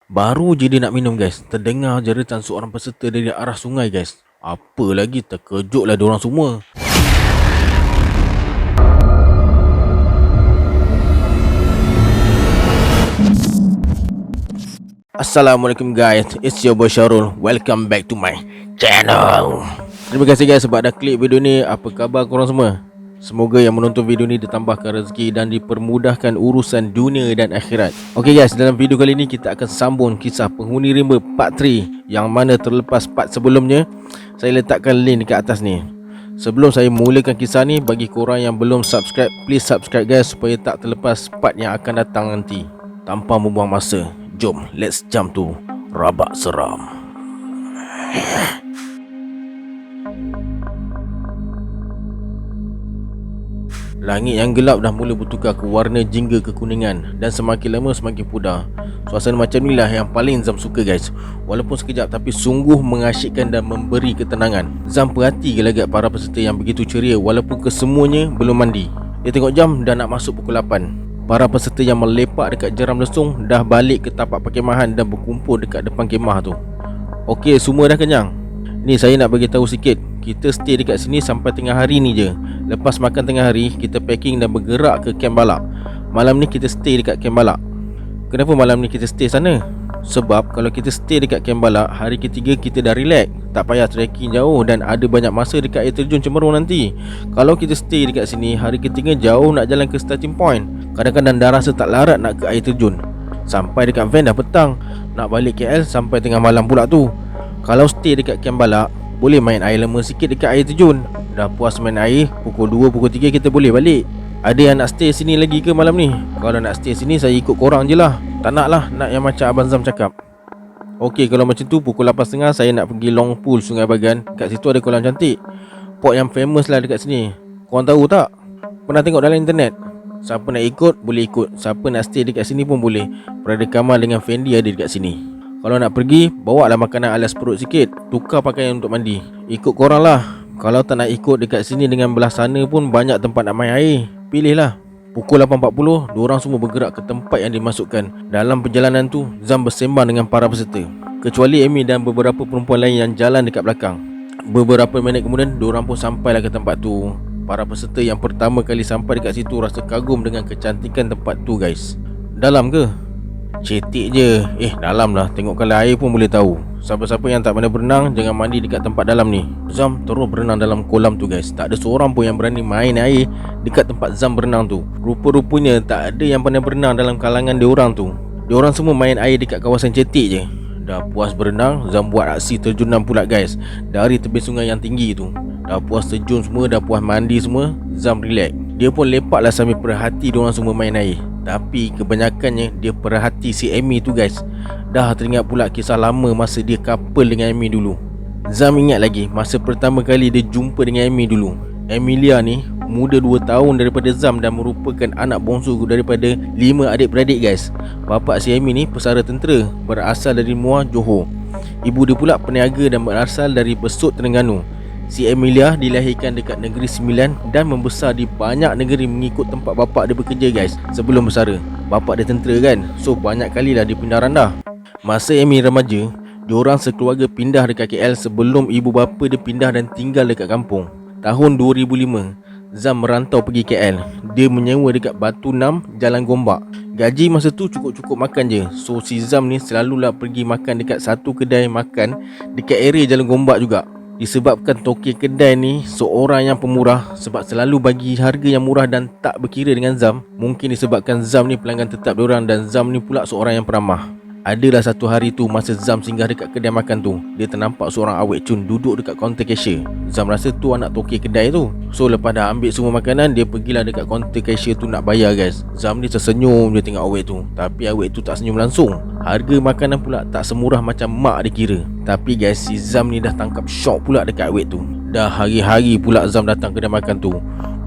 Baru je dia nak minum guys, terdengar jeritan seorang peserta dari arah sungai guys. Apa lagi, terkejutlah diorang semua. Assalamualaikum guys, it's your boy Syarul. Welcome back to my channel. Terima kasih guys sebab dah klik video ni. Apa khabar korang semua? Semoga yang menonton video ni ditambahkan rezeki dan dipermudahkan urusan dunia dan akhirat. Ok guys, dalam video kali ni kita akan sambung kisah penghuni rimba part 3, yang mana terlepas part sebelumnya. Saya letakkan link dekat atas ni. Sebelum saya mulakan kisah ni, bagi korang yang belum subscribe, please subscribe guys, supaya tak terlepas part yang akan datang nanti. Tanpa membuang masa, jom let's jump to Rabak Seram. Langit yang gelap dah mula bertukar ke warna jingga kekuningan, dan semakin lama semakin pudar. Suasana macam inilah yang paling Zam suka guys. Walaupun sekejap tapi sungguh mengasyikkan dan memberi ketenangan. Zam perhati gelagat para peserta yang begitu ceria walaupun kesemuanya belum mandi. Dia tengok jam dah nak masuk pukul 8. Para peserta yang melepak dekat jeram lesung dah balik ke tapak perkemahan dan berkumpul dekat depan kemah tu. Okey, semua dah kenyang? Ni saya nak bagi tahu sikit. Kita stay dekat sini sampai tengah hari ni je. Lepas makan tengah hari, kita packing dan bergerak ke Kem Balak. Malam ni kita stay dekat Kem Balak. Kenapa malam ni kita stay sana? Sebab kalau kita stay dekat Kem Balak, hari ketiga kita dah relax, tak payah trekking jauh dan ada banyak masa dekat air terjun Cemerung nanti. Kalau kita stay dekat sini, hari ketiga jauh nak jalan ke starting point. Kadang-kadang dah rasa tak larat nak ke air terjun. Sampai dekat van dah petang, nak balik KL sampai tengah malam pula tu. Kalau stay dekat Kem Balak, boleh main air lema sikit dekat air terjun. Dah puas main air, pukul 2, pukul 3 kita boleh balik. Ada yang nak stay sini lagi ke malam ni? Kalau nak stay sini, saya ikut korang je lah. Tak nak lah, nak yang macam Abang Zam cakap. Okey, kalau macam tu pukul 8.30 saya nak pergi long pool Sungai Bagan. Kat situ ada kolam cantik, pot yang famous lah dekat sini. Korang tahu tak? Pernah tengok dalam internet? Siapa nak ikut, boleh ikut. Siapa nak stay dekat sini pun boleh. Perada kamar dengan Fendi ada dekat sini. Kalau nak pergi, bawa lah makanan alas perut sikit. Tukar pakaian untuk mandi. Ikut korang lah. Kalau tak nak ikut, dekat sini dengan belah sana pun banyak tempat nak main air. Pilihlah. Pukul 8.40, diorang semua bergerak ke tempat yang dimasukkan. Dalam perjalanan tu, Zam bersembang dengan para peserta, kecuali Amy dan beberapa perempuan lain yang jalan dekat belakang. Beberapa minit kemudian, diorang pun sampailah ke tempat tu. Para peserta yang pertama kali sampai dekat situ rasa kagum dengan kecantikan tempat tu guys. Dalam ke? Cetek je. Dalam lah. Tengok kalau air pun boleh tahu. Siapa-siapa yang tak pandai berenang, jangan mandi dekat tempat dalam ni. Zam terus berenang dalam kolam tu guys. Tak ada seorang pun yang berani main air dekat tempat Zam berenang tu. Rupa-rupanya tak ada yang pandai berenang dalam kalangan diorang tu. Diorang semua main air dekat kawasan cetek je. Dah puas berenang, Zam buat aksi terjunan pula guys, dari tebing sungai yang tinggi tu. Dah puas terjun semua, dah puas mandi semua, Zam relax. Dia pun lepaklah sambil perhati diorang semua main air. Tapi kebanyakannya dia perhati si Amy tu guys. Dah teringat pula kisah lama masa dia couple dengan Amy dulu. Zam ingat lagi masa pertama kali dia jumpa dengan Amy dulu. Emilia ni muda 2 tahun daripada Zam dan merupakan anak bongsu daripada 5 adik-beradik guys. Bapa si Amy ni pesara tentera, berasal dari Muar, Johor. Ibu dia pula peniaga dan berasal dari Besut, Terengganu. Si Emilia dilahirkan dekat Negeri Sembilan dan membesar di banyak negeri mengikut tempat bapa dia bekerja guys. Sebelum bersara, bapa dia tentera kan, so banyak kalilah dia pindah randah. Masa Amy remaja, diorang sekeluarga pindah dekat KL sebelum ibu bapa dia pindah dan tinggal dekat kampung. Tahun 2005, Zam merantau pergi KL. Dia menyewa dekat Batu 6, Jalan Gombak. Gaji masa tu cukup-cukup makan je. So si Zam ni selalulah pergi makan dekat satu kedai makan dekat area Jalan Gombak juga. Disebabkan toki kedai ni seorang yang pemurah, sebab selalu bagi harga yang murah dan tak berkira dengan Zam. Mungkin disebabkan Zam ni pelanggan tetap diorang dan Zam ni pula seorang yang peramah. Adalah satu hari tu masa Zam singgah dekat kedai makan tu, dia ternampak seorang awet cun duduk dekat kaunter cashier. Zam rasa tu anak toki kedai tu. So lepas dah ambil semua makanan, dia pergilah dekat kaunter cashier tu nak bayar guys. Zam ni tersenyum dia tengok awet tu, tapi awet tu tak senyum langsung. Harga makanan pula tak semurah macam mak dia kira. Tapi guys, si Zam ni dah tangkap shock pula dekat awet tu. Dah hari-hari pula Zam datang kedai makan tu.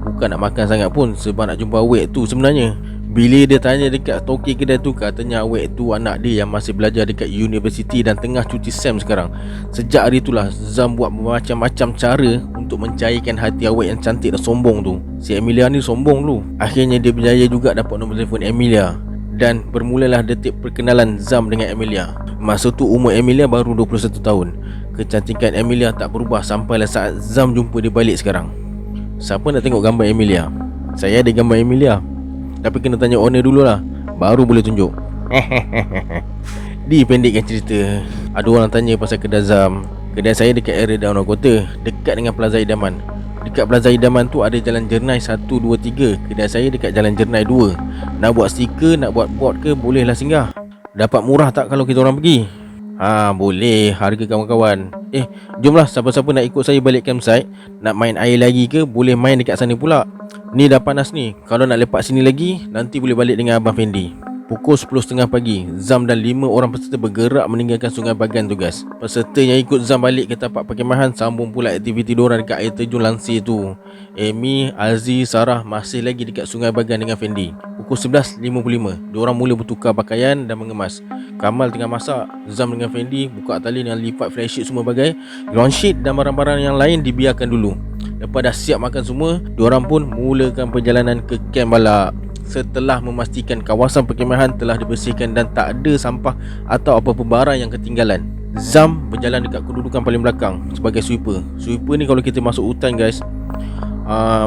Bukan nak makan sangat pun, sebab nak jumpa awet tu sebenarnya. Bila dia tanya dekat toki kedai tu, katanya awet tu anak dia yang masih belajar dekat universiti dan tengah cuti SEM sekarang. Sejak hari itulah Zam buat macam-macam cara untuk mencairkan hati awet yang cantik dan sombong tu. Si Emilia ni sombong dulu. Akhirnya dia berjaya juga dapat nombor telefon Emilia. Dan bermulalah detik perkenalan Zam dengan Emilia. Masa tu umur Emilia baru 21 tahun. Kecantikan Emilia tak berubah sampailah saat Zam jumpa dia balik sekarang. Siapa nak tengok gambar Emilia? Saya ada gambar Emilia, tapi kena tanya owner dululah, baru boleh tunjuk. Dipendekkan cerita, ada orang tanya pasal kedai Zam. Kedai saya dekat area Downtown Kota, dekat dengan Plaza Idaman. Dekat Plaza Idaman tu ada Jalan Jernai 1, 2, 3. Kedai saya dekat Jalan Jernai 2. Nak buat stiker, nak buat board ke, bolehlah singgah. Dapat murah tak kalau kita orang pergi? Boleh, harga kawan-kawan. Jomlah, siapa-siapa nak ikut saya balik campsite, nak main air lagi ke, boleh main dekat sana pula. Ni dah panas ni. Kalau nak lepak sini lagi, nanti boleh balik dengan Abang Fendi. Pukul 10.30 pagi, Zam dan 5 orang peserta bergerak meninggalkan Sungai Bagan tu guys. Peserta yang ikut Zam balik ke tapak perkemahan sambung pula aktiviti diorang dekat air terjun Lansir tu. Amy, Aziz, Sarah masih lagi dekat Sungai Bagan dengan Fendi. Pukul 11.55, diorang mula bertukar pakaian dan mengemas. Kamal tengah masak, Zam dengan Fendi buka tali dengan lipat flysheet semua bagai. Ground sheet dan barang-barang yang lain dibiarkan dulu. Lepas dah siap makan semua, diorang pun mulakan perjalanan ke Kem Balak. Setelah memastikan kawasan perkemahan telah dibersihkan dan tak ada sampah atau apa-apa barang yang ketinggalan, Zam berjalan dekat kedudukan paling belakang sebagai sweeper. Sweeper ni kalau kita masuk hutan guys,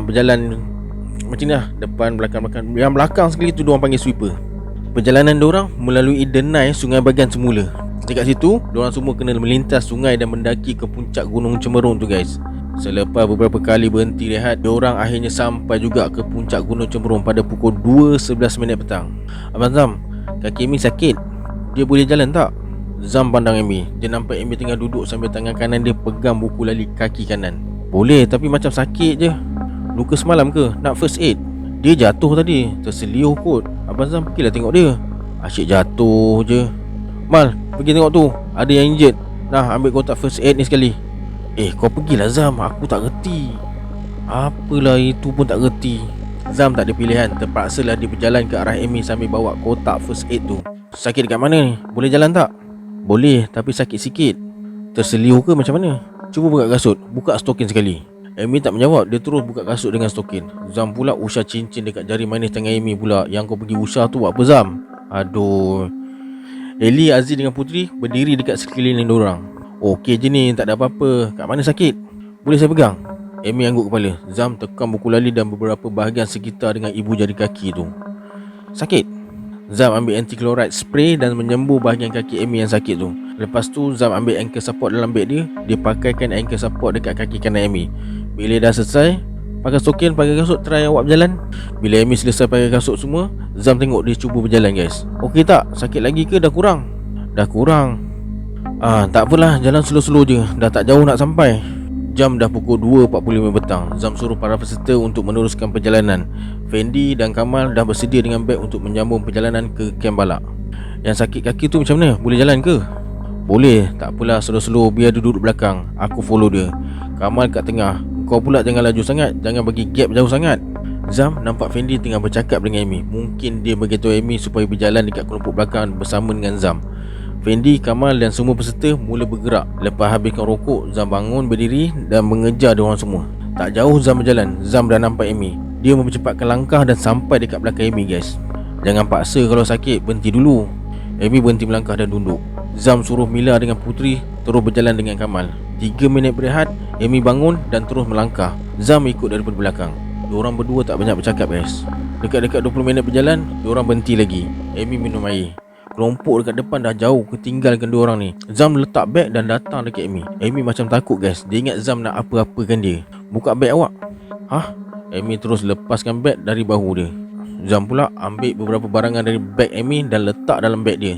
berjalan macam ni lah, depan, belakang. Yang belakang sekali tu diorang panggil sweeper. Perjalanan diorang melalui denai Sungai Bagan semula. Dekat situ, diorang semua kena melintas sungai dan mendaki ke puncak Gunung Cemerung tu guys. Selepas beberapa kali berhenti rehat, diorang akhirnya sampai juga ke puncak Gunung Cemerung pada pukul 2.11 petang. Abang Zam, kaki Amy sakit, dia boleh jalan tak? Zam pandang Amy. Dia nampak Amy tengah duduk sambil tangan kanan dia pegang buku lali kaki kanan. Boleh, tapi macam sakit je. Luka semalam ke? Nak first aid? Dia jatuh tadi, terseliuh kot. Abang Zam pergilah tengok dia. Asyik jatuh je. Mal, pergi tengok tu, ada yang injured. Nah, ambil kotak first aid ni sekali. Kau pergilah Zam, aku tak reti. Apalah itu pun tak reti. Zam tak ada pilihan, terpaksalah dia berjalan ke arah Amy sambil bawa kotak first aid tu. Sakit dekat mana ni? Boleh jalan tak? Boleh, tapi sakit sikit. Terseliuh ke macam mana? Cuba buka kasut, buka stokin sekali. Amy tak menjawab, dia terus buka kasut dengan stokin. Zam pula usah cincin dekat jari manis tangan Amy pula. Yang kau pergi usah tu buat apa Zam? Aduh. Ellie, Aziz dengan Putri berdiri dekat sekeliling diorang. Okey je ni, tak ada apa-apa. Kat mana sakit? Boleh saya pegang? Amy angguk kepala. Zam tekan buku lali dan beberapa bahagian sekitar dengan ibu jari kaki tu. Sakit? Zam ambil anti-chloride spray dan menyembuh bahagian kaki Amy yang sakit tu. Lepas tu Zam ambil ankle support dalam beg dia. Dia pakaikan ankle support dekat kaki kanan Amy. Bila dah selesai, pakai stokin, pakai kasut, try awak berjalan. Bila Amy selesai pakai kasut semua, Zam tengok dia cuba berjalan guys. Okey tak? Sakit lagi ke dah kurang? Dah kurang. Tak apalah, jalan slow-slow je. Dah tak jauh nak sampai. Jam dah pukul 2.45 petang. Zam suruh para peserta untuk meneruskan perjalanan. Fendi dan Kamal dah bersedia dengan beg untuk menyambung perjalanan ke Kem Balak. Yang sakit kaki tu macam mana? Boleh jalan ke? Boleh, tak apalah, slow-slow, biar dia duduk belakang. Aku follow dia. Kamal kat tengah. Kau pula jangan laju sangat, jangan bagi gap jauh sangat. Zam nampak Fendi tengah bercakap dengan Amy. Mungkin dia beritahu Amy supaya berjalan dekat kelompok belakang bersama dengan Zam. Fendi, Kamal dan semua peserta mula bergerak. Lepas habiskan rokok, Zam bangun berdiri dan mengejar diorang semua. Tak jauh Zam berjalan, Zam dah nampak Amy. Dia mempercepatkan langkah dan sampai dekat belakang Amy guys. Jangan paksa, kalau sakit berhenti dulu. Amy berhenti melangkah dan duduk. Zam suruh Mila dengan Putri terus berjalan dengan Kamal. 3 minit berehat, Amy bangun dan terus melangkah. Zam ikut daripada belakang. Diorang berdua tak banyak bercakap guys. Dekat-dekat 20 minit berjalan, diorang berhenti lagi. Amy minum air. Kelompok dekat depan dah jauh ketinggalkan dua orang ni. Zam letak beg dan datang dekat Amy. Amy macam takut guys. Dia ingat Zam nak apa-apakan dia. Buka beg awak. Hah? Amy terus lepaskan beg dari bahu dia. Zam pula ambil beberapa barangan dari beg Amy dan letak dalam beg dia.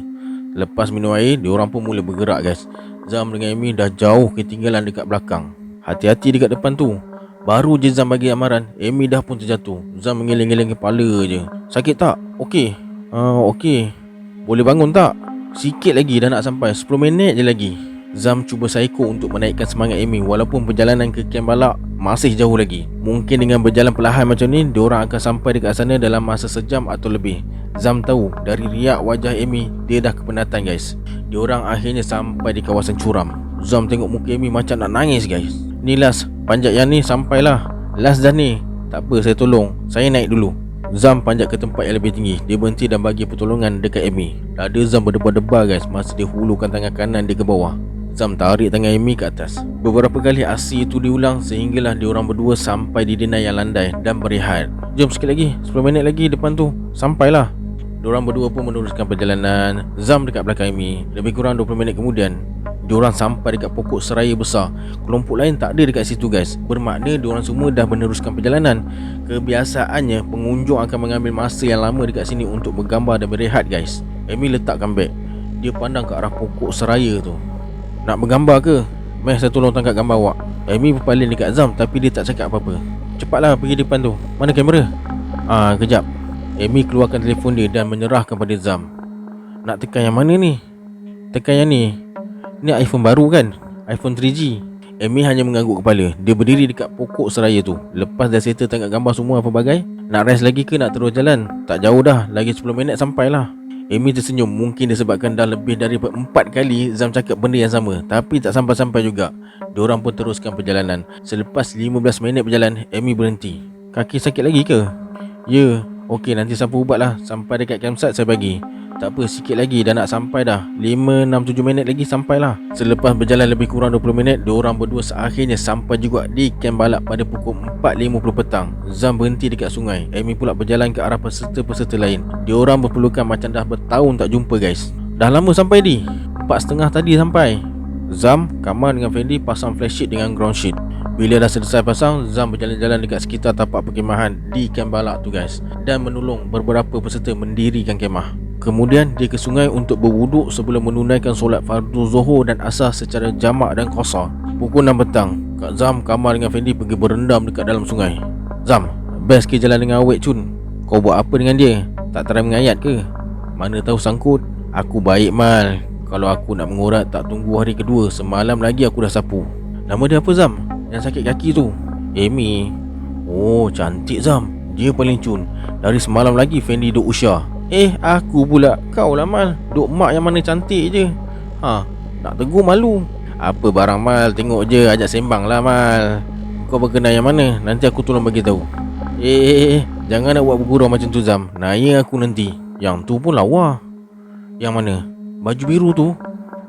Lepas minum air, diorang pun mula bergerak guys. Zam dengan Amy dah jauh ketinggalan dekat belakang. Hati-hati dekat depan tu. Baru je Zam bagi amaran, Amy dah pun terjatuh. Zam mengeleng-geleng kepala je. Sakit tak? Okey. Okey. Boleh bangun tak? Sikit lagi dah nak sampai, 10 minit je lagi. Zam cuba psycho untuk menaikkan semangat Amy. Walaupun perjalanan ke Kem Balak masih jauh lagi. Mungkin dengan berjalan perlahan macam ni, diorang akan sampai dekat sana dalam masa sejam atau lebih. Zam tahu dari riak wajah Amy, dia dah kepenatan guys. Diorang akhirnya sampai di kawasan curam. Zam tengok muka Amy macam nak nangis guys. Ni last, panjat yang ni sampailah. Last dah ni. Tak apa, saya tolong. Saya naik dulu. Zam panjat ke tempat yang lebih tinggi. Dia berhenti dan bagi pertolongan dekat Amy. Dada Zam berdebar-debar guys masa dia hulurkan tangan kanan dia ke bawah. Zam tarik tangan Amy ke atas. Beberapa kali aksi itu diulang sehinggalah diorang berdua sampai di denai yang landai dan berehat. Jom sikit lagi, 10 minit lagi depan tu sampailah. Diorang berdua pun meneruskan perjalanan. Zam dekat belakang Amy. Lebih kurang 20 minit kemudian diorang sampai dekat pokok seraya besar. Kelompok lain tak ada dekat situ guys. Bermakna diorang semua dah meneruskan perjalanan. Kebiasaannya pengunjung akan mengambil masa yang lama dekat sini untuk bergambar dan berehat guys. Amy letakkan beg. Dia pandang ke arah pokok seraya tu. Nak bergambar ke? Meh, saya tolong tangkap gambar awak. Amy berpaling dekat Zam tapi dia tak cakap apa-apa. Cepatlah pergi depan tu. Mana kamera? Kejap. Amy keluarkan telefon dia dan menyerahkan pada Zam. Nak tekan yang mana ni? Tekan yang ni. Ni iPhone baru kan? iPhone 3G. Amy hanya mengangguk kepala. Dia berdiri dekat pokok seraya tu. Lepas dah settle tangkap gambar semua apa bagai. Nak rest lagi ke nak terus jalan? Tak jauh dah. Lagi 10 minit sampailah. Amy tersenyum. Mungkin disebabkan dah lebih daripada 4 kali Zam cakap benda yang sama. Tapi tak sampai-sampai juga. Diorang pun teruskan perjalanan. Selepas 15 minit berjalan, Amy berhenti. Kaki sakit lagi ke? Ya. Okey, nanti sapu ubat lah. Sampai dekat campsite saya bagi. Tak apa, sikit lagi dah nak sampai dah. 5, 6, 7 minit lagi sampailah. Selepas berjalan lebih kurang 20 minit, diorang berdua akhirnya sampai juga di kamp balap pada pukul 4.50 petang. Zam berhenti dekat sungai. Amy pula berjalan ke arah peserta-peserta lain. Diorang berpelukan macam dah bertahun tak jumpa guys. Dah lama sampai di? 4.30 tadi sampai. Zam, Kamal dengan Fendi pasang flash sheet dengan ground sheet. Bila dah selesai pasang, Zam berjalan-jalan dekat sekitar tapak perkemahan di kamp balap tu guys, dan menolong beberapa peserta mendirikan kemah. Kemudian dia ke sungai untuk berwuduk sebelum menunaikan solat fardu Zuhur dan Asar secara jamak dan qasar. Pukul 6 petang, Kak Zam, Kamal dengan Fendi pergi berendam dekat dalam sungai. Zam, best ke jalan dengan awet cun. Kau buat apa dengan dia? Tak try mengayat ke? Mana tahu sangkut. Aku baik Mal. Kalau aku nak mengurat tak tunggu hari kedua. Semalam lagi aku dah sapu. Nama dia apa Zam? Yang sakit kaki tu? Amy. Oh, cantik Zam. Dia paling cun. Dari semalam lagi Fendi duk usya. Aku pula. Kau lah Mal. Duk mak yang mana cantik je. Nak tegur malu. Apa barang Mal? Tengok je, ajak sembang lah Mal. Kau berkenal yang mana? Nanti aku tolong bagi tahu. Jangan nak buat bergurau macam tu Zam. Naya aku nanti. Yang tu pun lawa. Yang mana? Baju biru tu?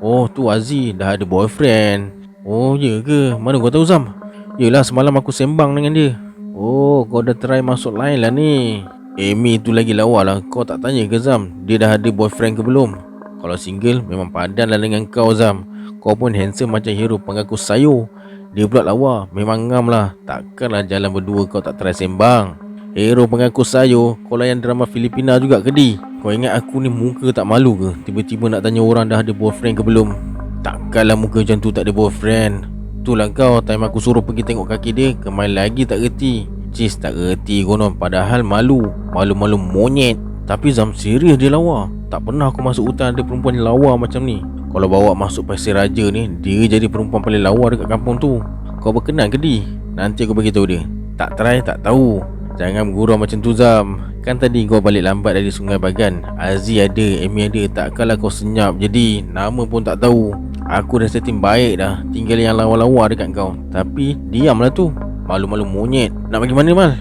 Oh, tu Aziz. Dah ada boyfriend. Oh, ya ke? Mana kau tahu Zam? Yelah, semalam aku sembang dengan dia. Oh, kau dah try masuk line lah ni. Amy tu lagi lawa lah. Kau tak tanya ke Zam? Dia dah ada boyfriend ke belum? Kalau single, memang padan lah dengan kau Zam. Kau pun handsome macam hero pengaku sayur. Dia pula lawa. Memang ngam lah. Takkanlah jalan berdua kau tak try sembang. Hero pengaku sayur. Kau layan drama Filipina juga ke di? Kau ingat aku ni muka tak malu ke? Tiba-tiba nak tanya orang dah ada boyfriend ke belum? Takkanlah muka macam tu tak ada boyfriend. Itulah kau, time aku suruh pergi tengok kaki dia, kemain lagi tak reti. Cis, tak reti konon. Padahal malu. Malu-malu monyet. Tapi Zam serius dia lawa. Tak pernah aku masuk hutan ada perempuan yang lawa macam ni. Kalau bawa masuk Pasir Raja ni, dia jadi perempuan paling lawa dekat kampung tu. Kau berkenan ke di? Nanti aku beritahu dia. Tak try tak tahu. Jangan bergurau macam tu Zam. Kan tadi kau balik lambat dari Sungai Bagan. Aziz ada, Amy ada. Takkanlah kau senyap jadi nama pun tak tahu. Aku dah setting baik dah. Tinggal yang lawa-lawa dekat kau. Tapi diamlah tu. Malu-malu monyet. Nak pergi mana Mal?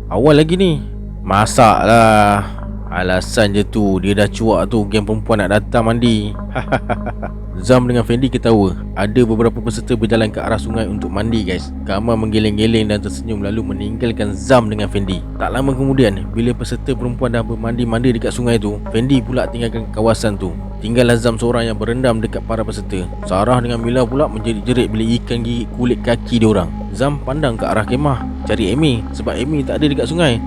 Awal lagi ni. Masak lah. Alasan je tu. Dia dah cuak tu. Geng perempuan nak datang mandi. Zam dengan Fendi ketawa. Ada beberapa peserta berjalan ke arah sungai untuk mandi guys. Kamal menggeleng-geleng dan tersenyum lalu meninggalkan Zam dengan Fendi. Tak lama kemudian, bila peserta perempuan dah bermandi-mandi dekat sungai tu, Fendi pula tinggalkan kawasan tu. Tinggallah Zam seorang yang berendam dekat para peserta. Sarah dengan Mila pula menjerit-jerit bila ikan gigit kulit kaki diorang. Zam pandang ke arah kemah cari Amy sebab Amy tak ada dekat sungai.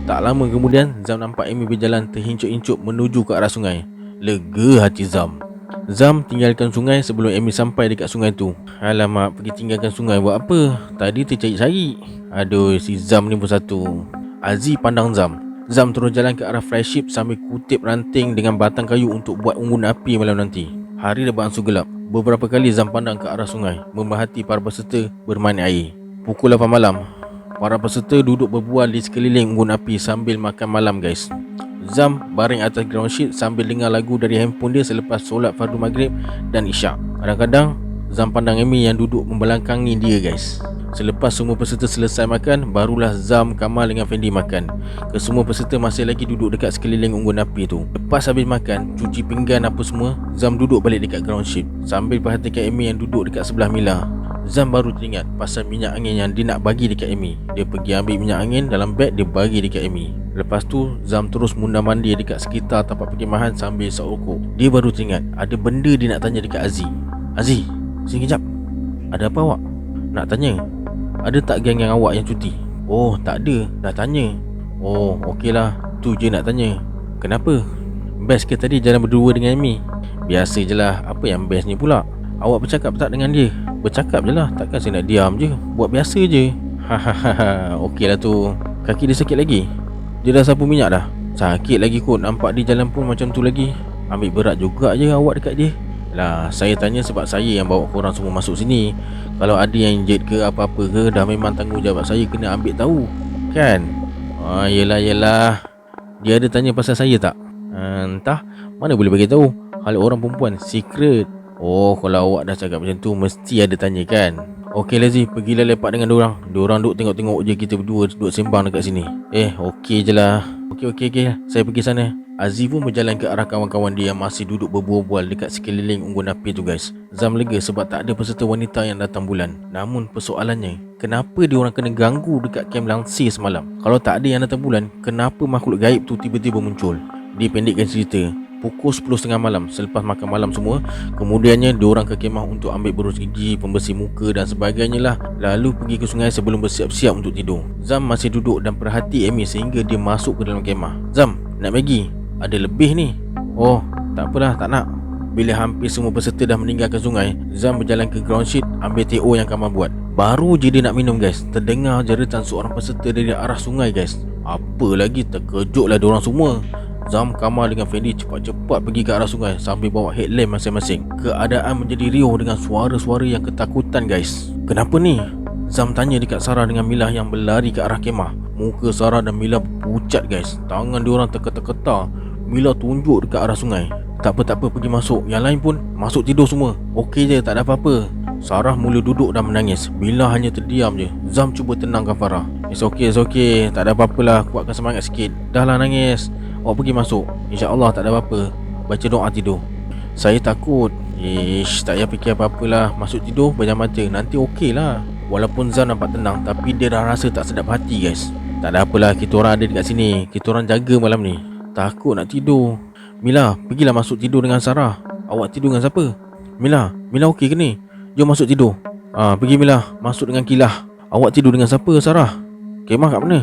Tak lama kemudian, Zam nampak Amy berjalan terhincup-hincup menuju ke arah sungai. Lega hati Zam. Zam tinggalkan sungai sebelum Amy sampai dekat sungai tu. Alamak, pergi tinggalkan sungai buat apa? Tadi tercari-cari. Aduh, si Zam ni pun satu. Aziz pandang Zam. Zam terus jalan ke arah flagship sambil kutip ranting dengan batang kayu untuk buat unggun api malam nanti. Hari dah berangsur gelap. Beberapa kali Zam pandang ke arah sungai, memerhati para peserta bermain air. Pukul 8 malam, para peserta duduk berbual di sekeliling unggun api sambil makan malam guys. Zam baring atas ground sheet sambil dengar lagu dari handphone dia selepas solat fardu maghrib dan isyak. Kadang-kadang Zam pandang Amy yang duduk membelakangi dia guys. Selepas semua peserta selesai makan, barulah Zam, Kamal dengan Fendi makan. Kesemua peserta masih lagi duduk dekat sekeliling unggun api tu. Lepas habis makan, cuci pinggan apa semua, Zam duduk balik dekat ground ship sambil perhatikan Amy yang duduk dekat sebelah Mila. Zam baru teringat pasal minyak angin yang dia nak bagi dekat Amy. Dia pergi ambil minyak angin dalam beg, dia bagi dekat Amy. Lepas tu Zam terus mundar-mandir dekat sekitar tempat perkhemahan sambil isap rokok. Dia baru teringat ada benda dia nak tanya dekat Aziz. Aziz, sini kejap. Ada apa awak? Nak tanya, ada tak geng yang awak yang cuti? Oh, tak ada, dah tanya. Oh, okey lah, tu je nak tanya. Kenapa? Best ke tadi jalan berdua dengan Amy? Biasa je lah, apa yang best ni pula? Awak bercakap tak dengan dia? Bercakap je lah, takkan saya nak diam je. Buat biasa je. Hahaha, okey lah tu. Kaki dia sakit lagi? Dia dah sapu minyak dah? Sakit lagi kot, nampak dia jalan pun macam tu lagi. Ambil berat juga je awak dekat dia. Lah, saya tanya sebab saya yang bawa korang semua masuk sini. Kalau ada yang jet ke apa-apa ke, dah memang tanggungjawab saya kena ambil tahu, kan? Yelah. Dia ada tanya pasal saya tak? Entah, mana boleh bagi tahu. Hal orang perempuan, secret. Oh, kalau awak dah cakap macam tu, mesti ada tanya kan? Okey Lazi, pergilah lepak dengan diorang. Diorang duk tengok-tengok je kita berdua duduk sembang dekat sini. Okey je lah. Okey, saya pergi sana. Aziz pun berjalan ke arah kawan-kawan dia yang masih duduk berbual-bual dekat sekeliling unggun api tu guys. Zam lega sebab tak ada peserta wanita yang datang bulan. Namun persoalannya, kenapa diorang kena ganggu dekat kem langsir semalam? Kalau tak ada yang datang bulan, kenapa makhluk gaib tu tiba-tiba muncul? Dipendekkan cerita, pukul 10.30 malam selepas makan malam semua, kemudiannya diorang ke kemah untuk ambil berus gigi, pembersih muka dan sebagainya lah. Lalu pergi ke sungai sebelum bersiap-siap untuk tidur. Zam masih duduk dan perhati Amy sehingga dia masuk ke dalam kemah. Zam, nak Maggi? Ada lebih ni. Oh, tak apalah, tak nak. Bila hampir semua peserta dah meninggalkan sungai, Zam berjalan ke ground sheet ambil TO yang Kamal buat. Baru je dia nak minum guys, terdengar jeritan seorang peserta dari arah sungai guys. Apa lagi, terkejutlah diorang semua. Zam, Kamal dengan Fendi cepat-cepat pergi ke arah sungai sambil bawa headlamp masing-masing. Keadaan menjadi riuh dengan suara-suara yang ketakutan guys. Kenapa ni? Zam tanya dekat Sarah dengan Mila yang berlari ke arah kemah. Muka Sarah dan Mila pucat guys. Tangan diorang terketar-ketar. Mila tunjuk dekat arah sungai. Tak apa, pergi masuk. Yang lain pun masuk tidur semua. Okey je, tak ada apa-apa. Sarah mula duduk dan menangis. Mila hanya terdiam je. Zam cuba tenangkan Farah. It's okay. Tak ada apa-apalah, kuatkan semangat sikit. Dah lah nangis. Awak pergi masuk. InsyaAllah tak ada apa-apa. Baca doa tidur. Saya takut. Tak payah fikir apa-apalah. Masuk tidur, pejam mata. Nanti okey lah. Walaupun Zam nampak tenang, tapi dia dah rasa tak sedap hati guys. Tak ada apalah, kita orang ada dekat sini. Kita orang jaga malam ni. Takut nak tidur. Mila, pergilah masuk tidur dengan Sarah. Awak tidur dengan siapa? Mila okey ke ni? Jom masuk tidur. Pergi Mila, masuk dengan Kilah. Awak tidur dengan siapa Sarah? Kemah kat mana?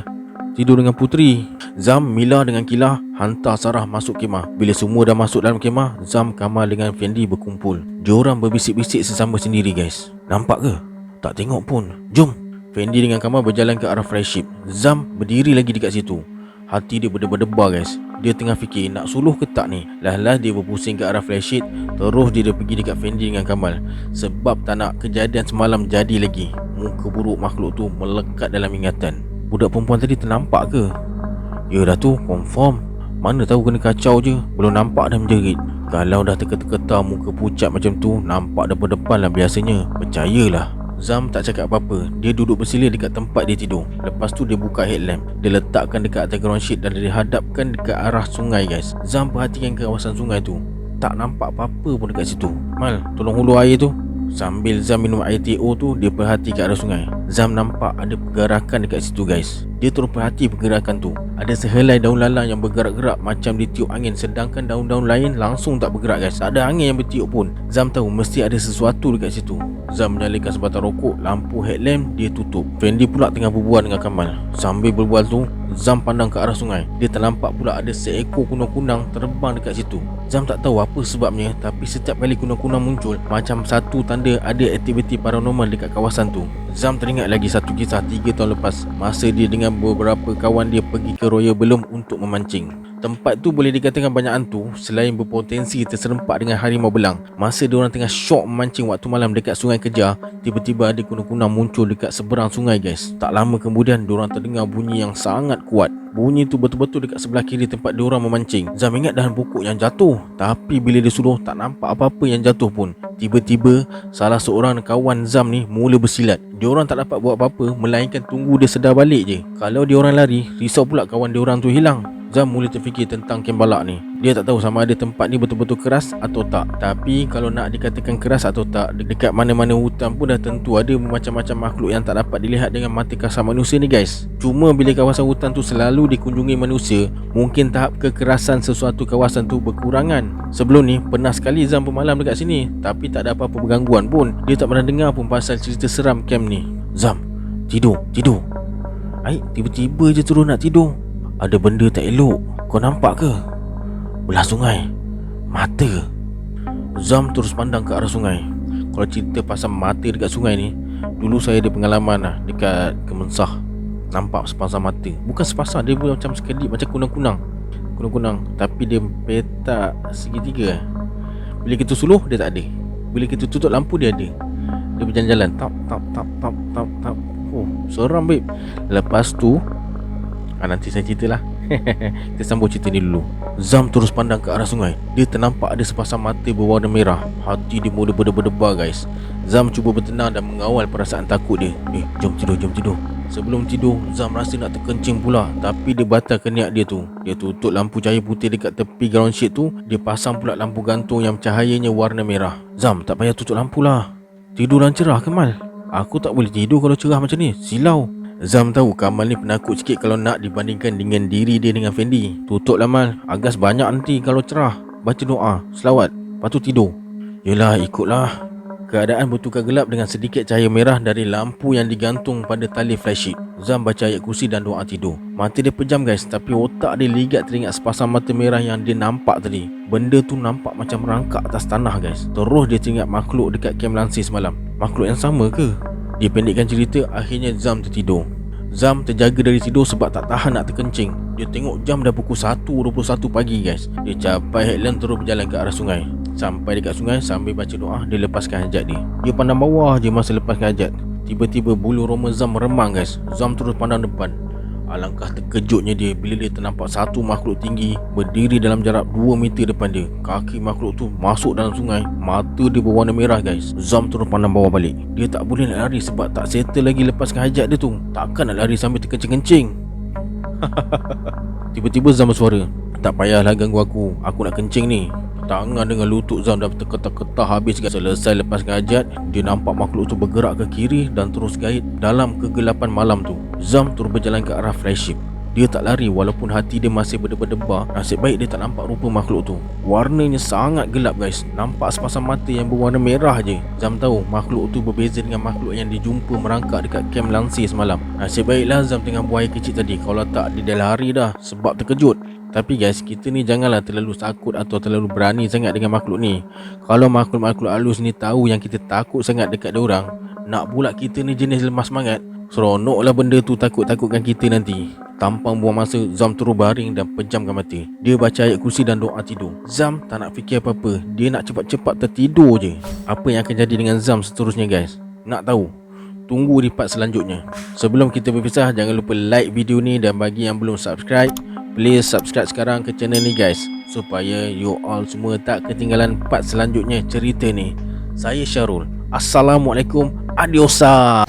Tidur dengan Putri. Zam, Mila dengan Kilah hantar Sarah masuk kemah. Bila semua dah masuk dalam kemah, Zam, Kamal dengan Fendi berkumpul. Diorang berbisik-bisik sesama sendiri guys. Nampak ke? Tak tengok pun. Jom. Fendi dengan Kamal berjalan ke arah flagship. Zam berdiri lagi dekat situ. Hati dia berdebar-debar guys. Dia tengah fikir nak suluh ke tak ni. Lah dia berpusing ke arah flagship. Terus dia pergi dekat Fendi dengan Kamal. Sebab tak nak kejadian semalam jadi lagi. Muka buruk makhluk tu melekat dalam ingatan. Budak perempuan tadi ternampak ke? Ya dah tu, confirm. Mana tahu kena kacau je. Belum nampak dah menjerit. Kalau dah terketar-ketar muka pucat macam tu, nampak depan-depan lah biasanya. Percayalah. Zam tak cakap apa-apa. Dia duduk bersilir dekat tempat dia tidur. Lepas tu dia buka headlamp. Dia letakkan dekat atas ground sheet dan dia hadapkan dekat arah sungai guys. Zam perhatikan kawasan sungai tu. Tak nampak apa-apa pun dekat situ. Mal, tolong hulu air tu. Sambil Zam minum air TO tu, dia perhati ke arah sungai. Zam nampak ada pergerakan dekat situ guys. Dia terus perhati pergerakan tu. Ada sehelai daun lalang yang bergerak-gerak macam ditiup angin. Sedangkan daun-daun lain langsung tak bergerak guys. Tak ada angin yang bertiup pun. Zam tahu mesti ada sesuatu dekat situ. Zam menyalakan sebatang rokok. Lampu headlamp dia tutup. Fendi pula tengah berbual dengan Kamal. Sambil berbual tu, Zam pandang ke arah sungai. Dia ternampak pula ada seekor kunang-kunang terbang dekat situ. Zam tak tahu apa sebabnya, tapi setiap kali kunang-kunang muncul, macam satu tanda ada aktiviti paranormal dekat kawasan tu. Zam teringat lagi satu kisah 3 tahun lepas, masa dia dengan beberapa kawan dia pergi ke Royal Belum untuk memancing. Tempat tu boleh dikatakan banyak hantu. Selain berpotensi terserempak dengan harimau belang, masa diorang tengah syok memancing waktu malam dekat Sungai Kejar, tiba-tiba ada kunang-kunang muncul dekat seberang sungai guys. Tak lama kemudian diorang terdengar bunyi yang sangat kuat. Bunyi tu betul-betul dekat sebelah kiri tempat diorang memancing. Zam ingat dahan pokok yang jatuh, tapi bila dia suruh tak nampak apa-apa yang jatuh pun. Tiba-tiba salah seorang kawan Zam ni mula bersilat. Diorang tak dapat buat apa-apa melainkan tunggu dia sedar balik je. Kalau diorang lari, risau pula kawan diorang tu hilang. Zam mula terfikir tentang kem balak ni. Dia tak tahu sama ada tempat ni betul-betul keras atau tak. Tapi kalau nak dikatakan keras atau tak, dekat mana-mana hutan pun dah tentu ada macam-macam makhluk yang tak dapat dilihat dengan mata kasar manusia ni guys. Cuma bila kawasan hutan tu selalu dikunjungi manusia, mungkin tahap kekerasan sesuatu kawasan tu berkurangan. Sebelum ni pernah sekali Zam bermalam dekat sini, tapi tak ada apa-apa bergangguan pun. Dia tak pernah dengar pun pasal cerita seram kem ni. Zam, tidur. Tiba-tiba je terus nak tidur. Ada benda tak elok. Kau nampak ke? Belah sungai. Mata. Zam terus pandang ke arah sungai. Kalau cerita pasal mata dekat sungai ni, dulu saya ada pengalaman lah dekat Kemensah. Nampak sepasang mata. Bukan sepasang, dia macam sekedip, macam kunang-kunang, tapi dia petak segitiga. Bila kita suluh dia tak ada. Bila kita tutup lampu dia ada. Dia berjalan-jalan tap. Oh, seram babe. Lepas tu nanti saya ceritalah. Kita sambung cerita ni dulu. Zam terus pandang ke arah sungai. Dia ternampak ada sepasang mata berwarna merah. Hati dia mula berdebar-debar guys. Zam cuba bertenang dan mengawal perasaan takut dia. Jom tidur. Sebelum tidur, Zam rasa nak terkencing pula, tapi dia batalkan niat dia tu. Dia tutup lampu cahaya putih dekat tepi ground sheet tu. Dia pasang pula lampu gantung yang cahayanya warna merah. Zam, tak payah tutup lampu lah. Tidur dan cerah Kamal. Aku tak boleh tidur kalau cerah macam ni. Silau. Zam tahu Kamal ni penakut sikit kalau nak dibandingkan dengan diri dia dengan Fendi. Tutup lah Mal, agas banyak nanti kalau cerah. Baca doa, selawat, lepas tu tidur. Yelah, ikutlah. Keadaan bertukar gelap dengan sedikit cahaya merah dari lampu yang digantung pada tali flashlight. Zam baca ayat kursi dan doa tidur. Mata dia pejam guys, tapi otak dia ligat teringat sepasang mata merah yang dia nampak tadi. Benda tu nampak macam merangkak atas tanah guys. Terus dia teringat makhluk dekat kem lansir semalam. Makhluk yang sama ke? Dia pendekkan cerita, akhirnya Zam tertidur. Zam terjaga dari tidur sebab tak tahan nak terkencing. Dia tengok jam dah pukul 1.21 pagi guys. Dia capai headland terus berjalan ke arah sungai. Sampai dekat sungai sambil baca doa, dia lepaskan hajat dia. Dia pandang bawah je masa lepaskan hajat. Tiba-tiba bulu roma Zam meremang guys. Zam terus pandang depan. Alangkah terkejutnya dia bila dia ternampak satu makhluk tinggi berdiri dalam jarak 2 meter depan dia. Kaki makhluk tu masuk dalam sungai. Mata dia berwarna merah guys. Zam terus pandang bawah balik. Dia tak boleh nak lari sebab tak settle lagi lepaskan hajat dia tu. Takkan nak lari sambil terkencing-kencing. Tiba-tiba Zam bersuara, tak payahlah ganggu aku nak kencing ni. Tangan dengan lutut Zam dah terketar-ketar habis. Selesai lepaskan hajat, dia nampak makhluk tu bergerak ke kiri dan terus gaib dalam kegelapan malam tu. Zam terus berjalan ke arah flagship. Dia tak lari walaupun hati dia masih berdebar-debar. Nasib baik dia tak nampak rupa makhluk tu. Warnanya sangat gelap guys. Nampak sepasang mata yang berwarna merah je. Zam tahu makhluk tu berbeza dengan makhluk yang dijumpa merangkak dekat kem lansir semalam. Nasib baiklah Zam dengan buaya kecil tadi. Kalau tak dia dah lari dah sebab terkejut. Tapi guys, kita ni janganlah terlalu takut atau terlalu berani sangat dengan makhluk ni. Kalau makhluk-makhluk halus ni tahu yang kita takut sangat dekat diorang, nak pula kita ni jenis lemah semangat, seronoklah benda tu takut-takutkan kita nanti. Tanpa buang masa, Zam terus baring dan pejamkan mata. Dia baca ayat kursi dan doa tidur. Zam tak nak fikir apa-apa. Dia nak cepat-cepat tertidur je. Apa yang akan jadi dengan Zam seterusnya guys? Nak tahu? Tunggu di part selanjutnya. Sebelum kita berpisah, jangan lupa like video ni, dan bagi yang belum subscribe, please subscribe sekarang ke channel ni guys, supaya you all semua tak ketinggalan part selanjutnya cerita ni. Saya Syarul. Assalamualaikum. Adiosa.